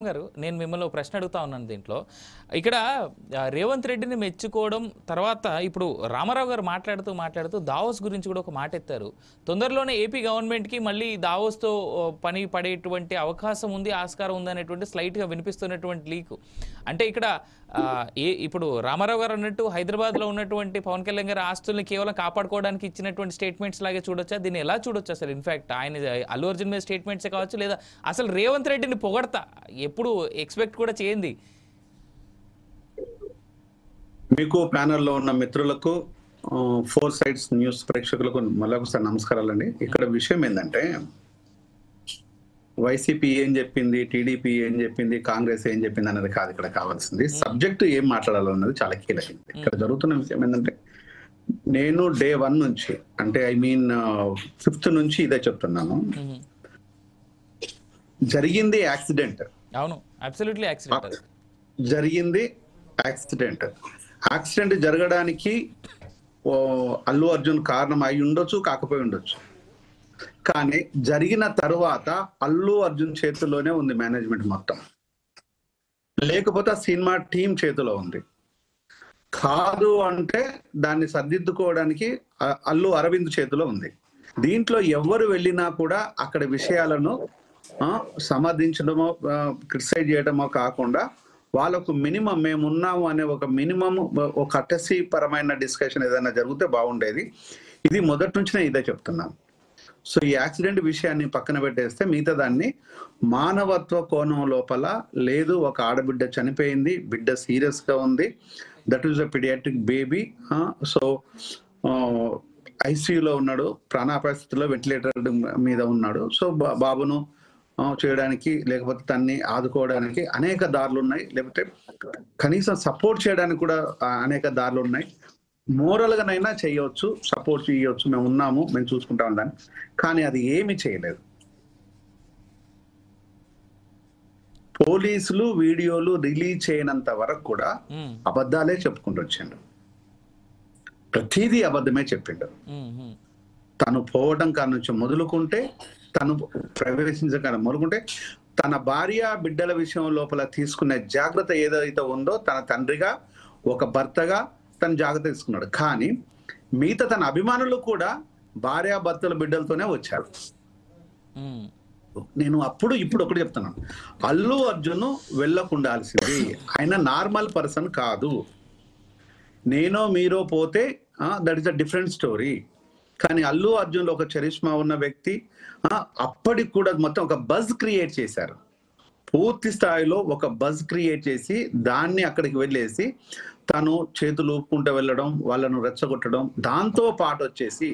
గారు నేను మిమ్మల్ని ఒక ప్రశ్న అడుగుతా ఉన్నాను దీంట్లో. ఇక్కడ రేవంత్ రెడ్డిని మెచ్చుకోవడం తర్వాత ఇప్పుడు రామారావు గారు మాట్లాడుతూ దావోస్ గురించి కూడా ఒక మాట ఎత్తారు. తొందరలోనే ఏపీ గవర్నమెంట్‌కి మళ్ళీ దావోస్‌తో పని పడేటువంటి అవకాశం ఉంది, ఆస్కారం ఉంది అనేటువంటి స్లైట్‌గా వినిపిస్తున్నటువంటి లీకు. అంటే ఇక్కడ ఇప్పుడు రామారావు గారు అన్నట్టు హైదరాబాద్‌లో ఉన్నటువంటి పవన్ కళ్యాణ్ గారి ఆస్తుల్ని కేవలం కాపాడుకోవడానికి ఇచ్చినటువంటి స్టేట్మెంట్స్ లాగే చూడొచ్చా? దీన్ని ఎలా చూడొచ్చు అసలు? ఇన్‌ఫాక్ట్ ఆయన అల్లు అర్జున్ మీద స్టేట్మెంట్సే కావచ్చు, లేదా అసలు రేవంత్ రెడ్డిని పొగడతా ఎప్పుడు ఎక్స్పెక్ట్ కూడా చేయండి. మీకు ప్యానెల్లో ఉన్న మిత్రులకు, ఫోర్ సైడ్స్ న్యూస్ ప్రేక్షకులకు మళ్ళొకసారి నమస్కారాలండి. ఇక్కడ విషయం ఏంటంటే వైసీపీ ఏం చెప్పింది, టీడీపీ ఏం చెప్పింది, కాంగ్రెస్ ఏం చెప్పింది అనేది కాదు ఇక్కడ కావాల్సింది. సబ్జెక్టు ఏం మాట్లాడాలన్నది చాలా కీలకమైంది. ఇక్కడ జరుగుతున్న విషయం ఏంటంటే నేను డే 1 నుంచి, అంటే ఐ మీన్ 5th నుంచి ఇదే చెప్తున్నాను. జరిగింది యాక్సిడెంట్. అవును, అబ్సల్యూట్లీ యాక్సిడెంట్. జరిగింది యాక్సిడెంట్. యాక్సిడెంట్ జరగడానికి అల్లు అర్జున్ కారణం అయి ఉండొచ్చు, కాకపోయి ఉండొచ్చు. కానీ జరిగిన తర్వాత అల్లు అర్జున్ చేతిలోనే ఉంది మేనేజ్మెంట్ మొత్తం, లేకపోతే సినిమా టీం చేతిలో ఉంది. కాదు అంటే దాన్ని సర్దిద్దుకోవడానికి అల్లు అరవింద్ చేతిలో ఉంది. దీంట్లో ఎవరు వెళ్ళినా కూడా అక్కడ విషయాలను సమర్థించడమో క్రిటిసైజ్ చేయడమో కాకుండా వాళ్ళకు మినిమం మేము ఉన్నాము అనే ఒక మినిమం ఒక కటసి పరమైన డిస్కషన్ ఏదైనా జరిగితే బాగుండేది. ఇది మొదటి నుంచినే ఇదే చెప్తున్నాను. సో ఈ యాక్సిడెంట్ విషయాన్ని పక్కన పెట్టేస్తే మిగతా దాన్ని మానవత్వ కోణం లోపల లేదు. ఒక ఆడబిడ్డ చనిపోయింది, బిడ్డ సీరియస్ గా ఉంది, that is a paediatric baby. So ఐసీయూలో ఉన్నాడు, ప్రాణాపాయ స్థితిలో వెంటిలేటర్ మీద ఉన్నాడు. సో బాబును చేయడానికి లేకపోతే తన్ని ఆదుకోవడానికి అనేక దారులు ఉన్నాయి, లేకపోతే కనీసం సపోర్ట్ చేయడానికి కూడా అనేక దారులు ఉన్నాయి. మోరల్ గానైనా చేయవచ్చు, సపోర్ట్ చేయవచ్చు, మేము ఉన్నాము, మేము చూసుకుంటాం దాన్ని. కానీ అది ఏమి చేయలేదు. పోలీసులు వీడియోలు రిలీజ్ చేయనంత వరకు కూడా అబద్ధాలే చెప్పుకుంటూ వచ్చిండు. ప్రతిదీ అబద్ధమే చెప్పిండు. తను పోవడం కాడ నుంచి మొదలుకుంటే, తను ప్రవేశించకుండా మొదలుకుంటే, తన భార్య బిడ్డల విషయం లోపల తీసుకునే జాగ్రత్త ఏదైతే ఉందో తన తండ్రిగా, ఒక భర్తగా తను జాగ్రత్త తీసుకున్నాడు. కానీ మిగతా తన అభిమానులు కూడా భార్య భర్తల బిడ్డలతోనే వచ్చారు. నేను ఇప్పుడు ఒకటి చెప్తున్నాను, అల్లు అర్జున్ వెళ్ళకుండాల్సింది. ఆయన నార్మల్ పర్సన్ కాదు. నేనో మీరో పోతే that is a different story. కానీ అల్లు అర్జున్లో ఒక చరిష్మా ఉన్న వ్యక్తి. అప్పటికి కూడా మొత్తం ఒక బజ్ క్రియేట్ చేశారు. పూర్తి స్థాయిలో ఒక బజ్ క్రియేట్ చేసి దాన్ని అక్కడికి వెళ్ళేసి తను చేతులు ఊపుకుంటూ వెళ్ళడం, వాళ్ళను రెచ్చగొట్టడం, దాంతో పాటు వచ్చేసి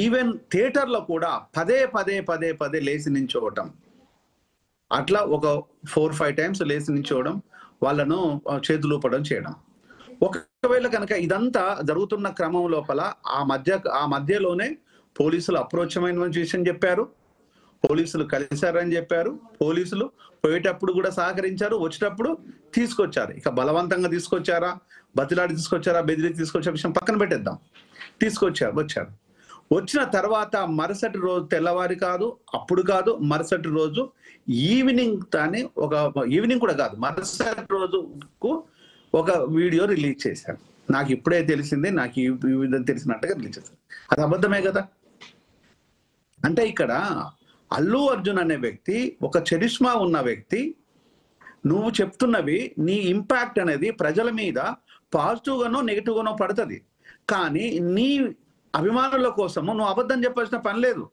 ఈవెన్ థియేటర్లో కూడా పదే పదే పదే పదే లేచి నించోవటం, అట్లా ఒక 4-5 టైమ్స్ లేచి నించోవడం, వాళ్ళను చేతులు ఊపడం చేయడం. ఒకవేళ కనుక ఇదంతా జరుగుతున్న క్రమం లోపల ఆ మధ్యలోనే పోలీసులు అప్రోచమైన విషయం చెప్పారు, పోలీసులు కలిశారని చెప్పారు, పోలీసులు పోయేటప్పుడు కూడా సహకరించారు, వచ్చేటప్పుడు తీసుకొచ్చారు. ఇక బలవంతంగా తీసుకొచ్చారా, బతిలాడి తీసుకొచ్చారా, బెదిరి తీసుకొచ్చే విషయం పక్కన పెట్టేద్దాం. వచ్చారు. వచ్చిన తర్వాత మరుసటి రోజు తెల్లవారి కాదు, అప్పుడు కాదు, మరుసటి రోజు ఈవినింగ్ తాని ఒక ఈవినింగ్ కూడా కాదు, మరుసటి రోజుకు ఒక వీడియో రిలీజ్ చేశారు. నాకు ఇప్పుడే తెలిసింది, నాకు ఈ విధంగా తెలిసినట్టుగా రిలీజ్ చేశారు. అది అబద్ధమే కదా. అంటే ఇక్కడ అల్లు అర్జున్ అనే వ్యక్తి ఒక చరిష్మా ఉన్న వ్యక్తి. నువ్వు చెప్తున్నవి నీ ఇంపాక్ట్ అనేది ప్రజల మీద పాజిటివ్ గానో నెగిటివ్ గానో పడుతుంది. కానీ నీ అభిమానుల కోసము నువ్వు అబద్ధం చెప్పాల్సిన పని లేదు.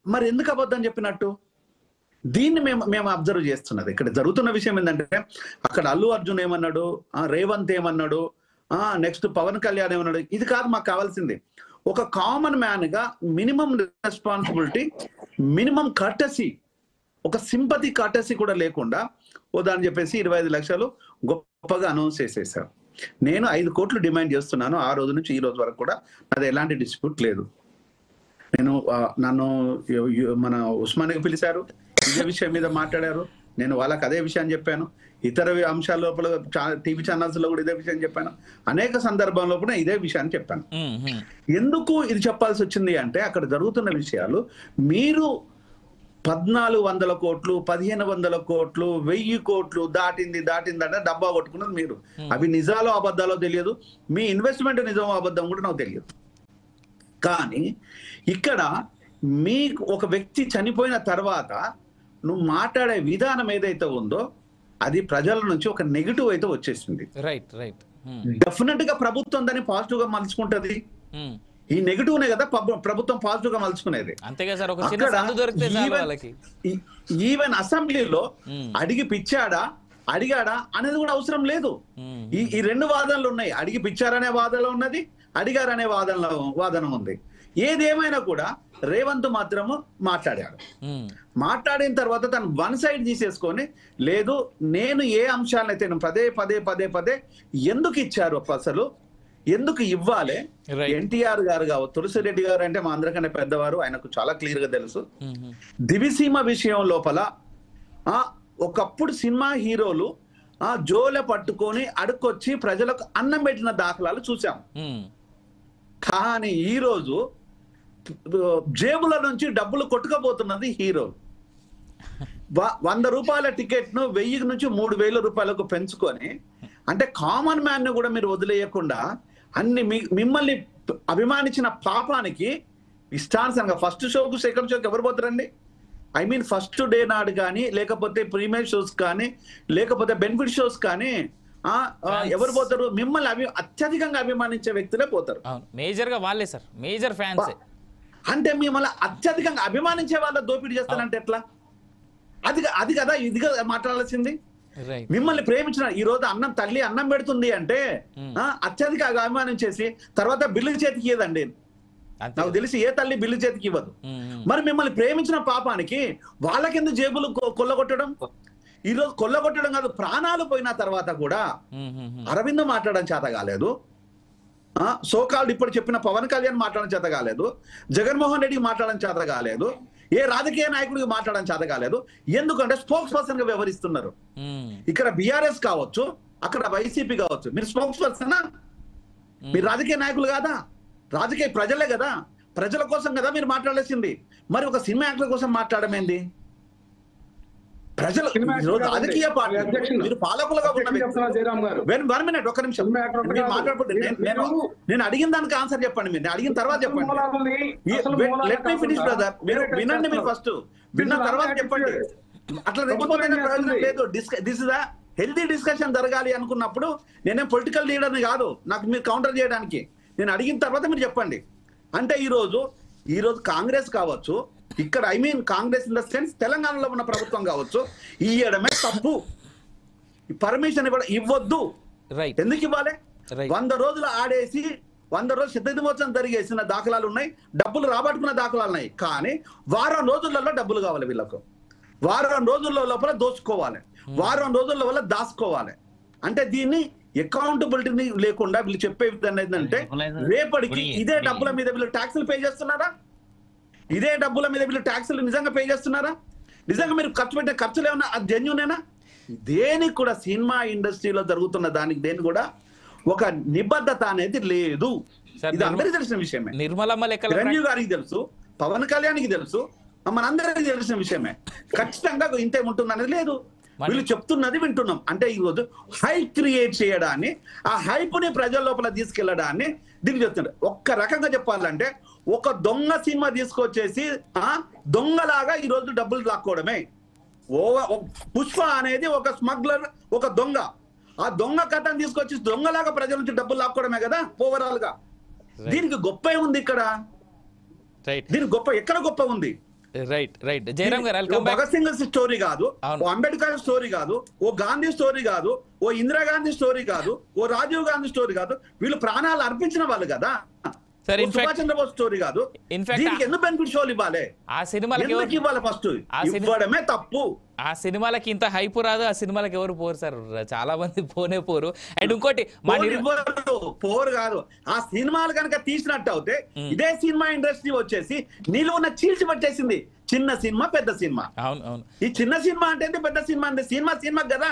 మరి ఎందుకు అబద్ధం చెప్పినట్టు? దీన్ని మేము అబ్జర్వ్ చేస్తున్నది. ఇక్కడ జరుగుతున్న విషయం ఏంటంటే అక్కడ అల్లు అర్జున్ ఏమన్నాడు, రేవంత్ ఏమన్నాడు, నెక్స్ట్ పవన్ కళ్యాణ్ ఏమన్నాడు, ఇది కాదు మాకు కావాల్సింది. ఒక కామన్ మ్యాన్ గా మినిమం రెస్పాన్సిబిలిటీ, మినిమం కర్టసీ, ఒక సింపతి కర్టసీ కూడా లేకుండా దాన్ని చెప్పేసి 25 లక్షలు గొప్పగా అనౌన్స్ చేసేసారు. నేను 5 కోట్లు డిమాండ్ చేస్తున్నాను. ఆ రోజు నుంచి ఈ రోజు వరకు కూడా అది ఎలాంటి డిస్ప్యూట్ లేదు. నన్ను మన ఉస్మానికి పిలిచారు, ఇదే విషయం మీద మాట్లాడారు. నేను వాళ్ళకి అదే విషయాన్ని చెప్పాను. ఇతర అంశాల లోపల టీవీ ఛానల్స్ లో కూడా ఇదే విషయం చెప్పాను. అనేక సందర్భాల్లో కూడా ఇదే విషయాన్ని చెప్పాను. ఎందుకు ఇది చెప్పాల్సి వచ్చింది అంటే అక్కడ జరుగుతున్న విషయాలు మీరు 1400 కోట్లు, 1500 కోట్లు, 1000 కోట్లు దాటిందంటే డబ్బా కొట్టుకున్నది మీరు. అవి నిజాలో అబద్ధాలో తెలియదు, మీ ఇన్వెస్ట్మెంట్ నిజమో అబద్ధం కూడా నాకు తెలియదు. కానీ ఇక్కడ మీకు ఒక వ్యక్తి చనిపోయిన తర్వాత నువ్వు మాట్లాడే విధానం ఏదైతే ఉందో అది ప్రజల నుంచి ఒక నెగిటివ్ అయితే వచ్చేసింది. రైట్ రైట్ డెఫినెట్ గా ప్రభుత్వం దాన్ని పాజిటివ్ గా మలుచుకుంటది. ఈ నెగిటివ్ నే కదా ప్రభుత్వం పాజిటివ్ గా మలుచుకునేది. అంతేగా సార్, ఒక చిన్న సందు దొరికితే చాలు వాళ్ళకి. ఈవెన్ అసెంబ్లీలో అడిగి పిచ్చాడా అడిగాడా అనేది కూడా అవసరం లేదు. ఈ రెండు వాదనలు ఉన్నాయి. అడిగి పిచ్చారనే వాదన ఉన్నది, అడిగారనే వాదన ఉంది. ఏదేమైనా కూడా రేవంత్ మాత్రము మాట్లాడాడు. మాట్లాడిన తర్వాత తను వన్ సైడ్ తీసేసుకొని, లేదు నేను ఏ అంశాలనైతే పదే ఎందుకు ఇచ్చారు అసలు, ఎందుకు ఇవ్వాలి, ఎన్టీఆర్ గారు కావచ్చు, తులసిరెడ్డి గారు అంటే మా అందరికన్నా పెద్దవారు, ఆయనకు చాలా క్లియర్ గా తెలుసు. దివిసీమ విషయం లోపల ఒకప్పుడు సినిమా హీరోలు జోలె పట్టుకొని అడుక్కొచ్చి ప్రజలకు అన్నం పెట్టిన దాఖలాలు చూసాం. కానీ ఈ రోజు జేబుల నుంచి డబ్బులు కొట్టుకపోతున్నది హీరోలు. 100 రూపాయల టికెట్ ను 1000 నుంచి 3000 రూపాయలకు పెంచుకొని, అంటే కామన్ మ్యాన్ ను కూడా మీరు వదిలేయకుండా అన్ని మిమ్మల్ని అభిమానించిన పాపానికి ఇష్టానుసారంగా ఫస్ట్ షోకు సెకండ్ షోకి ఎవరు పోతారండి? ఐ మీన్ ఫస్ట్ డే నాడు కానీ, లేకపోతే ప్రీమియర్ షోస్ కానీ, లేకపోతే బెనిఫిట్ షోస్ కానీ ఎవరు పోతారు? మిమ్మల్ని అత్యధికంగా అభిమానించే వ్యక్తులే పోతారు. మేజర్ గా వాళ్ళే సార్, మేజర్ ఫ్యాన్స్. అంటే మిమ్మల్ని అత్యధికంగా అభిమానించే వాళ్ళ దోపిడీ చేస్తానంటే ఎట్లా? అది కదా ఇది కదా మాట్లాడాల్సింది. మిమ్మల్ని ప్రేమించిన ఈ రోజు తల్లి అన్నం పెడుతుంది అంటే అత్యధిక అభిమానించేసి తర్వాత బిల్లు చేతికి ఇవ్వదండి. నాకు తెలిసి ఏ తల్లి బిల్లు చేతికి ఇవ్వదు. మరి మిమ్మల్ని ప్రేమించిన పాపానికి వాళ్ళకెందుకు జేబులు కొల్లగొట్టడం? ఈ రోజు కొల్లగొట్టడం కాదు, ప్రాణాలు పోయిన తర్వాత కూడా అరవింద్ మాట్లాడడం చేత కాలేదు, సోకాల్డ్ ఇప్పుడు చెప్పిన పవన్ కళ్యాణ్ మాట్లాడడం చేత కాలేదు, జగన్మోహన్ రెడ్డి మాట్లాడడం చేత కాలేదు, ఏ రాజకీయ నాయకుడికి మాట్లాడడం చేత కాలేదు. ఎందుకంటే స్పోక్స్ పర్సన్ గా వ్యవహరిస్తున్నారు. ఇక్కడ బీఆర్ఎస్ కావచ్చు, అక్కడ వైసీపీ కావచ్చు, మీరు స్పోక్స్ పర్సనా? మీరు రాజకీయ నాయకులు కాదా? రాజకీయ ప్రజలే కదా, ప్రజల కోసం కదా మీరు మాట్లాడాల్సింది. మరి ఒక సినిమా యాక్టర్ కోసం మాట్లాడడం ఏంది? ప్రజలు రాజకీయ పార్టీ మీరు పాలకులుగా ఉన్న ఒక్క నిమిషం నేను అడిగిన దానికి ఆన్సర్ చెప్పండి. మీరు అడిగిన తర్వాత చెప్పండి. Let me finish brother. మీరు వినండి, మీరు ఫస్ట్ విన్న తర్వాత చెప్పండి. అట్లా రెచ్చిపోతే ప్రయోజనం లేదు. దిస్ ఇస్ హెల్దీ డిస్కషన్ జరగాలి అనుకున్నప్పుడు నేనేం పొలిటికల్ లీడర్ని కాదు, నాకు మీరు కౌంటర్ చేయడానికి. నేను అడిగిన తర్వాత మీరు చెప్పండి. అంటే ఈ రోజు కాంగ్రెస్ కావచ్చు, ఇక్కడ I mean Congress in the sense తెలంగాణలో ఉన్న ప్రభుత్వం కావచ్చు, ఇవ్వడమే తప్పు. పర్మిషన్ ఇవ్వద్దు. ఎందుకు ఇవ్వాలి? 100 రోజులు ఆడేసి 100 రోజులు సిద్ధమోత్సవం జరిగేసిన దాఖలాలు ఉన్నాయి, డబ్బులు రాబట్టుకున్న దాఖలాలు ఉన్నాయి. కానీ వారం రోజులలో డబ్బులు కావాలి వీళ్ళకు, వారం రోజుల లోపల దోచుకోవాలి, వారం రోజుల వల్ల దాచుకోవాలి. అంటే దీన్ని అకౌంటబిలిటీ లేకుండా వీళ్ళు చెప్పే విధానం ఏంటంటే, రేపటికి ఇదే డబ్బుల మీద వీళ్ళు ట్యాక్సులు పే చేస్తున్నారా? ఇదే డబ్బుల మీద వీళ్ళు ట్యాక్సులు నిజంగా పే చేస్తున్నారా? నిజంగా మీరు ఖర్చు పెట్టే ఖర్చులు ఏమన్నా అది జెన్యూనేనా? దేనికి కూడా సినిమా ఇండస్ట్రీలో జరుగుతున్న దానికి దేని కూడా ఒక నిబద్ధత అనేది లేదు. ఇది అందరికీ తెలిసిన విషయమే. చిరంజీవి గారికి తెలుసు, పవన్ కళ్యాణ్కి తెలుసు, మనందరికీ తెలిసిన విషయమే. ఖచ్చితంగా ఇంతే ఉంటుంది అనేది లేదు. వీళ్ళు చెప్తున్నది వింటున్నాం. అంటే ఈ రోజు హైప్ క్రియేట్ చేయడాన్ని, ఆ హైప్ ని ప్రజల లోపల తీసుకెళ్లడాన్ని దీన్ని చెప్తున్నారు. ఒక్క రకంగా చెప్పాలంటే ఒక దొంగ సినిమా తీసుకొచ్చేసి దొంగలాగా ఈ రోజు డబ్బులు లాక్కోవడమే. పుష్ప అనేది ఒక స్మగ్లర్, ఒక దొంగ. ఆ దొంగ కథను తీసుకొచ్చి దొంగలాగా ప్రజల నుంచి డబ్బులు లాక్కోవడమే కదా ఓవరాల్ గా. దీనికి గొప్ప ఉంది ఇక్కడ, దీనికి గొప్ప ఎక్కడ గొప్ప ఉంది? భగత్ సింగ్ స్టోరీ కాదు, ఓ అంబేద్కర్ స్టోరీ కాదు, ఓ గాంధీ స్టోరీ కాదు, ఓ ఇందిరాగాంధీ స్టోరీ కాదు, ఓ రాజీవ్ గాంధీ స్టోరీ కాదు. వీళ్ళు ప్రాణాలు అర్పించిన వాళ్ళు కదా. సుభాష్ చంద్రబోస్ స్టోరీ కాదు. దీనికి ఎందుకు బెనిఫిట్ షోలు ఇవ్వాలి? ఆ సినిమాలకి ఇవ్వాలి? ఫస్ట్ ఇవ్వడమే తప్పు. ఆ సినిమాలకి ఇంత హైప్ రాదు, ఆ సినిమాలకి ఎవరు పోరు సార్, చాలా మంది పోనే పోరు. అండ్ ఇంకోటి పోరు కాదు, ఆ సినిమాలు కనుక తీసినట్టు అవుతే ఇదే సినిమా ఇండస్ట్రీ వచ్చేసి నిలువున చీల్చి పట్టేసింది. చిన్న సినిమా పెద్ద సినిమా. అవును అవును ఈ చిన్న సినిమా అంటే పెద్ద సినిమా అంటే సినిమా కదా.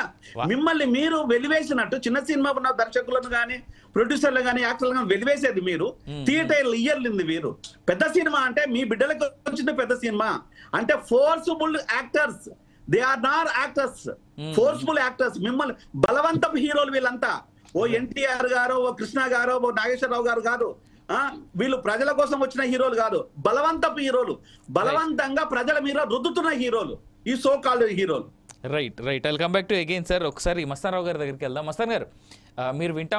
మిమ్మల్ని మీరు వెలివేసినట్టు చిన్న సినిమా ఉన్న దర్శకులను కానీ ప్రొడ్యూసర్లు కానీ యాక్టర్లు కానీ వెలివేసేది మీరు, థియేటర్ ఇయర్లింది మీరు. పెద్ద సినిమా అంటే మీ బిడ్డలకు వచ్చిన పెద్ద సినిమా అంటే forceful actors, they are not actors, forceful actors. మిమ్మల్ని బలవంతపు హీరోలు వీళ్ళంతా. ఓ ఎన్టీఆర్ గారు, ఓ కృష్ణ గారు, ఓ నాగేశ్వరరావు గారు కాదు. వీళ్ళు ప్రజల కోసం వచ్చిన హీరోలు కాదు, బలవంతపు హీరోలు, బలవంతంగా ప్రజల మీద రుద్దుతున్న హీరోలు ఈ సో కాల్డ్ హీరోలు. Right right. I'll come back to again sir. ఒకసారి మస్తాన్ రావు గారి దగ్గరికి వెళ్దాం. మస్తాన్ గారు, మీరు వింటా